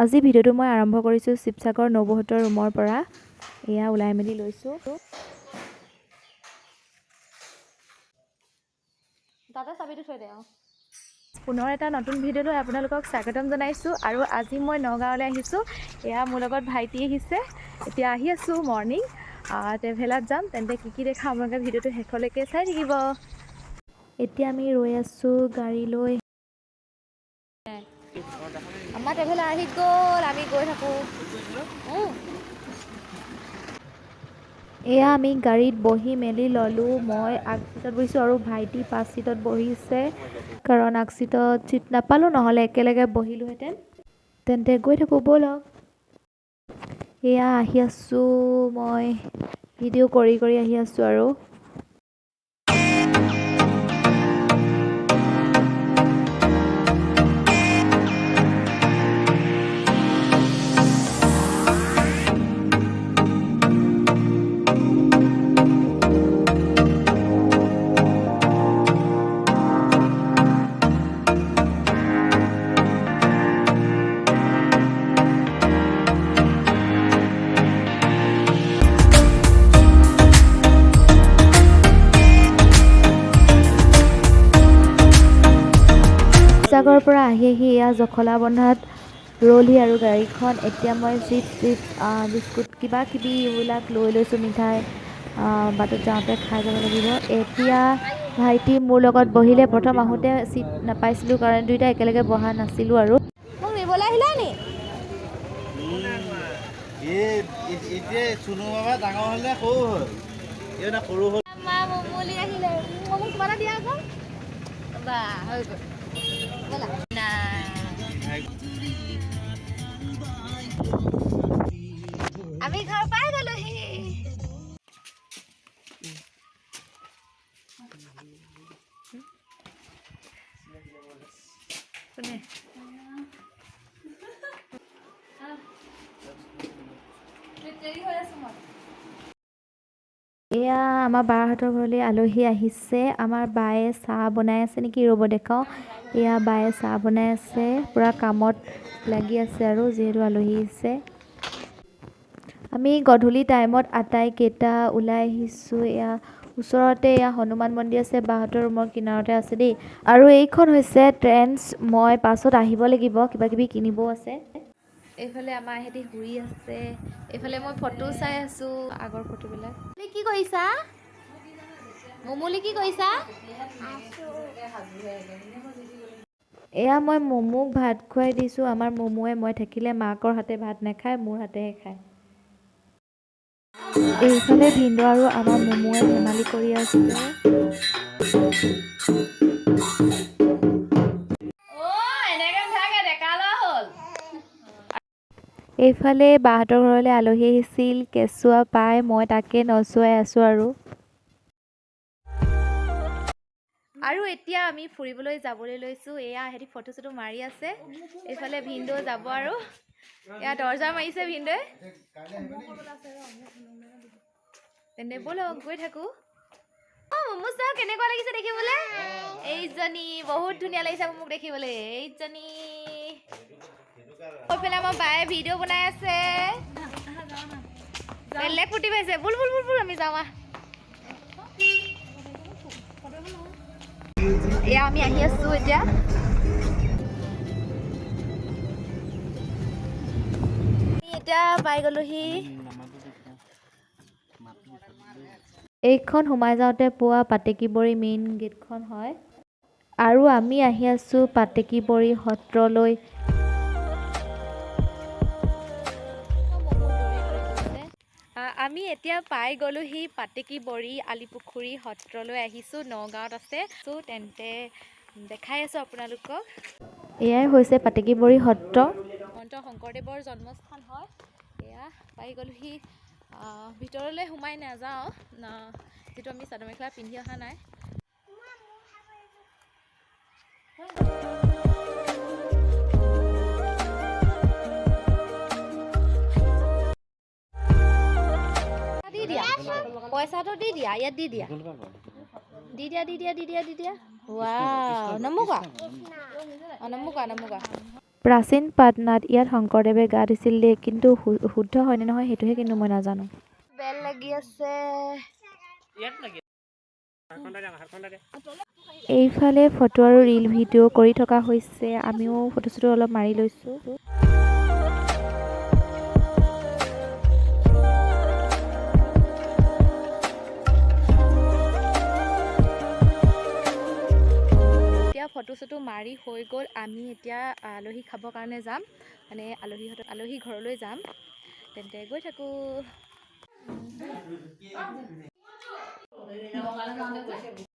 আজি ভিডিঅ'টো মই আৰম্ভ কৰিছোঁ শিৱসাগৰ নবৌহঁতৰ ৰুমৰ পৰা। এয়া ওলাই মেলি লৈছোঁ। দাদা চাবিটো থৈ দে। পুনৰ এটা নতুন ভিডিঅ'লৈ আপোনালোকক স্বাগতম জনাইছোঁ। আৰু আজি মই নগাঁৱলৈ আহিছোঁ। এয়া মোৰ লগত ভাইটি আহিছে। এতিয়া আহি আছোঁ মৰ্ণিং ট্ৰেভেলাৰত যাম। তেন্তে কি দেখা আপোনালোকে ভিডিঅ'টো শেষলৈকে চাই থাকিব। এতিয়া আমি ৰৈ আছোঁ গাড়ী লৈ। আমাৰ ট্ৰেভেলাৰ আহি গ'ল, আমি গৈ থাকোঁ। এয়া আমি গাড়ীত বহি মেলি ল'লোঁ। মই আগ চিটত বহিছোঁ আৰু ভাইটি পাছ চিটত বহিছে, কাৰণ আগ চিটত চিট নাপালোঁ, নহ'লে একেলগে বহিলোহেঁতেন। তেন্তে গৈ থাকোঁ ব'লক। এয়া আহি আছোঁ, মই ভিডিঅ' কৰি আহি আছোঁ আৰু। শিৱসাগৰৰ পৰা আহি এয়া জখলাবন্ধাত ৰ'লহি আৰু গাড়ীখন। এতিয়া মই চিপছ বিস্কুট কিবা কিবি এইবিলাক লৈ লৈছোঁ, মিঠাই বাটত যাওঁতে খাই যাব লাগিব। এতিয়া ভাইটি মোৰ লগত বহিলে। প্ৰথম আহোঁতে চিট নাপাইছিলোঁ কাৰণে দুয়োটা একেলগে বহা নাছিলোঁ আৰু। মোক নিবলৈ আহিলা নি? ডাঙৰ হ'লে সৰু হ'ল, সৰু হ'ল। মা মমলি আহিলে, মোক কিবা এটা দিয়া আকৌ। বা হৈ গ'ল। আমি ঘৰ পাই গ'লোহি। এয়া আমাৰ বাহঁতৰ ঘৰলৈ আলহী আহিছে। আমাৰ বায়ে চাহ বনাই আছে নেকি, ৰ'ব দেখাওঁ। এয়া বায়ে চাহ বনাই আছে, পূৰা কামত লাগি আছে আৰু, যিহেতু আলহী আহিছে। আমি গধূলি টাইমত আটাইকেইটা ওলাই আহিছোঁ। এয়া ওচৰতে এয়া হনুমান মন্দিৰ আছে, বাহঁতৰ ৰুমৰ কিনাৰতে আছে দেই। আৰু এইখন হৈছে ট্ৰেন্ডছ। মই পাছত আহিব লাগিব, কিবা কিবি কিনিবও আছে। এইফালে আমাৰ এহেঁতি শুই আছে, এইফালে মই ফটো চাই আছোঁ, আগৰ ফটোবিলাক। কি কৰিছা মমলি, কি কৰিছা? এয়া মই মমুক ভাত খুৱাই দিছোঁ। আমাৰ মমুৱে মই থাকিলে মাকৰ হাতে ভাত নাখায়, মোৰ হাতেহে খায়। এইফালে ভিনদেউ আৰু আমাৰ মমুৱে ধেমালি কৰি আছে। এইফালে বাহঁতৰ ঘৰলৈ আলহী আহিছিল, কেঁচুৱা পাই মই তাকে নচুৱাই আছোঁ আৰু। এতিয়া আমি ফুৰিবলৈ যাবলৈ লৈছোঁ। এয়া হেৰি ফটো চটো মাৰি আছে। এইফালে ভিনদেউ যাব আৰু। এয়া দৰজা মাৰিছে ভিনদেউৱে। তেন্তে ব'লক গৈ থাকোঁ। মমো চাও কেনেকুৱা লাগিছে দেখিবলৈ। এইজনী বহুত ধুনীয়া লাগিছে মোক দেখিবলৈ। এইজনী এইফালে আমাৰ বায়ে ভিডিঅ' বনাই আছে। বেলেগ ফূৰ্তি পাইছে। বুল আমি যাওঁ আহ। এয়া আমি আহি আছোঁ এতিয়া। এতিয়া পাই গ'লোহি। এইখন সোমাই যাওঁতে পোৱা পাটেকিবৰী মেইন গেটখন হয়। আৰু আমি আহি আছোঁ পাটেকিবৰী সত্ৰলৈ। আমি এতিয়া পাই গ'লোহি পাটেকিবৰী আলিপুখুৰী সত্ৰলৈ আহিছোঁ। নগাঁৱত আছে। তেন্তে দেখাই আছোঁ আপোনালোকক। এয়াই হৈছে পাটেকিবৰী সত্ৰ। মহন্ত শংকৰদেৱৰ জন্মস্থান হয়। এয়া পাই গ'লোহি। ভিতৰলৈ সোমাই নাযাওঁ, যিহেতু আমি চাদৰ মেখেলা পিন্ধি অহা নাই। পইচাটো দি দিয়া, ইয়াত দি দিয়া। ৱাও, নমুকা। প্ৰাচীন পাটনাত ইয়াত শংকৰদেৱে গা ধুইছিল দেই, কিন্তু শুদ্ধ হয়নে নহয় সেইটোহে কিন্তু মই নাজানো। বেল লাগি আছে। এইফালে ফটো আৰু ৰীল ভিডিঅ' কৰি থকা হৈছে, আমিও ফটো চটো অলপ মাৰি লৈছোঁ। এতিয়া ফটো চটো মাৰি হৈ গ'ল, আমি এতিয়া আলহী খাবৰ কাৰণে যাম, মানে আলহী ঘৰলৈ যাম। তেন্তে গৈ থাকোঁ।